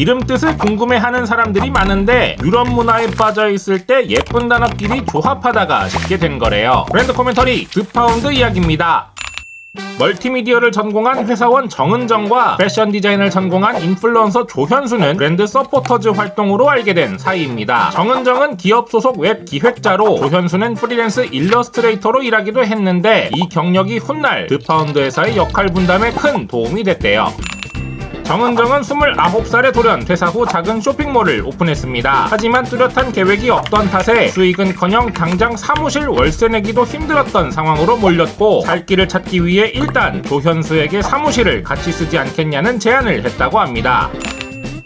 이름 뜻을 궁금해하는 사람들이 많은데 유럽 문화에 빠져있을 때 예쁜 단어끼리 조합하다가 짓게 된 거래요. 브랜드 코멘터리 드파운드 이야기입니다. 멀티미디어를 전공한 회사원 정은정과 패션 디자인을 전공한 인플루언서 조현수는 브랜드 서포터즈 활동으로 알게 된 사이입니다. 정은정은 기업 소속 웹 기획자로 조현수는 프리랜스 일러스트레이터로 일하기도 했는데 이 경력이 훗날 드파운드 회사의 역할 분담에 큰 도움이 됐대요. 정은정은 29살에 돌연 퇴사 후 작은 쇼핑몰을 오픈했습니다. 하지만 뚜렷한 계획이 없던 탓에 수익은커녕 당장 사무실 월세 내기도 힘들었던 상황으로 몰렸고 살 길을 찾기 위해 일단 조현수에게 사무실을 같이 쓰지 않겠냐는 제안을 했다고 합니다.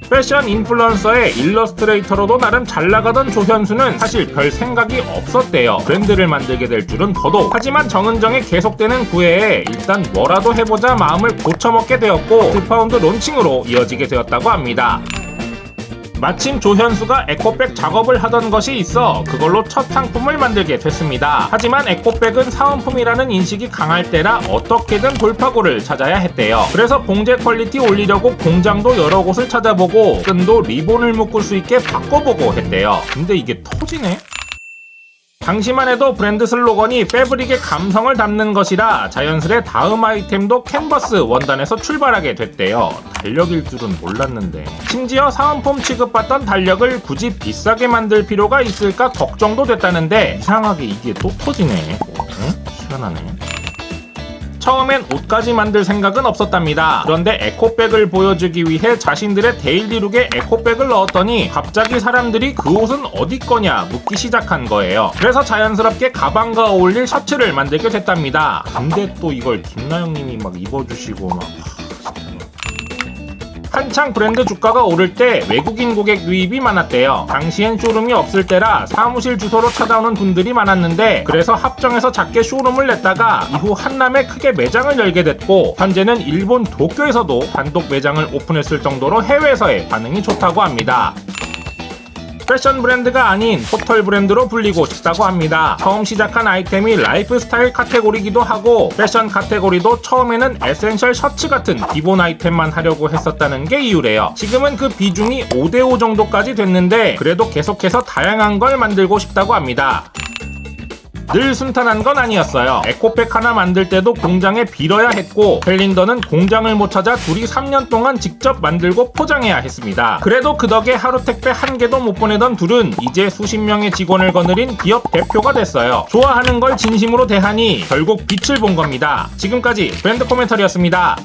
패션 인플루언서의 일러스트레이터로도 나름 잘 나가던 조현수는 사실 별 생각이 없었대요. 브랜드를 만들게 될 줄은 더더욱. 하지만 정은정의 계속되는 구애에 일단 뭐라도 해보자 마음을 고쳐먹게 되었고 드파운드 론칭으로 이어지게 되었다고 합니다. 마침 조현수가 에코백 작업을 하던 것이 있어 그걸로 첫 상품을 만들게 됐습니다. 하지만 에코백은 사은품이라는 인식이 강할 때라 어떻게든 돌파구를 찾아야 했대요. 그래서 봉제 퀄리티 올리려고 공장도 여러 곳을 찾아보고 끈도 리본을 묶을 수 있게 바꿔보고 했대요. 근데 이게 터지네? 당시만 해도 브랜드 슬로건이 패브릭의 감성을 담는 것이라 자연스레 다음 아이템도 캔버스 원단에서 출발하게 됐대요. 달력일 줄은 몰랐는데. 심지어 사은품 취급받던 달력을 굳이 비싸게 만들 필요가 있을까 걱정도 됐다는데 이상하게 이게 또 터지네. 응? 희한하네. 처음엔 옷까지 만들 생각은 없었답니다. 그런데 에코백을 보여주기 위해 자신들의 데일리룩에 에코백을 넣었더니 갑자기 사람들이 그 옷은 어디 거냐 묻기 시작한 거예요. 그래서 자연스럽게 가방과 어울릴 셔츠를 만들게 됐답니다. 근데 또 이걸 김나영님이 막 입어주시고 막... 한창 브랜드 주가가 오를 때 외국인 고객 유입이 많았대요. 당시엔 쇼룸이 없을 때라 사무실 주소로 찾아오는 분들이 많았는데 그래서 합정에서 작게 쇼룸을 냈다가 이후 한남에 크게 매장을 열게 됐고 현재는 일본 도쿄에서도 단독 매장을 오픈했을 정도로 해외에서의 반응이 좋다고 합니다. 패션 브랜드가 아닌 포털 브랜드로 불리고 싶다고 합니다. 처음 시작한 아이템이 라이프스타일 카테고리기도 하고 패션 카테고리도 처음에는 에센셜 셔츠 같은 기본 아이템만 하려고 했었다는 게 이유래요. 지금은 그 비중이 5대5 정도까지 됐는데 그래도 계속해서 다양한 걸 만들고 싶다고 합니다. 늘 순탄한 건 아니었어요. 에코백 하나 만들 때도 공장에 빌어야 했고 캘린더는 공장을 못 찾아 둘이 3년 동안 직접 만들고 포장해야 했습니다. 그래도 그 덕에 하루 택배 한 개도 못 보내던 둘은 이제 수십 명의 직원을 거느린 기업 대표가 됐어요. 좋아하는 걸 진심으로 대하니 결국 빛을 본 겁니다. 지금까지 브랜드 코멘터리였습니다.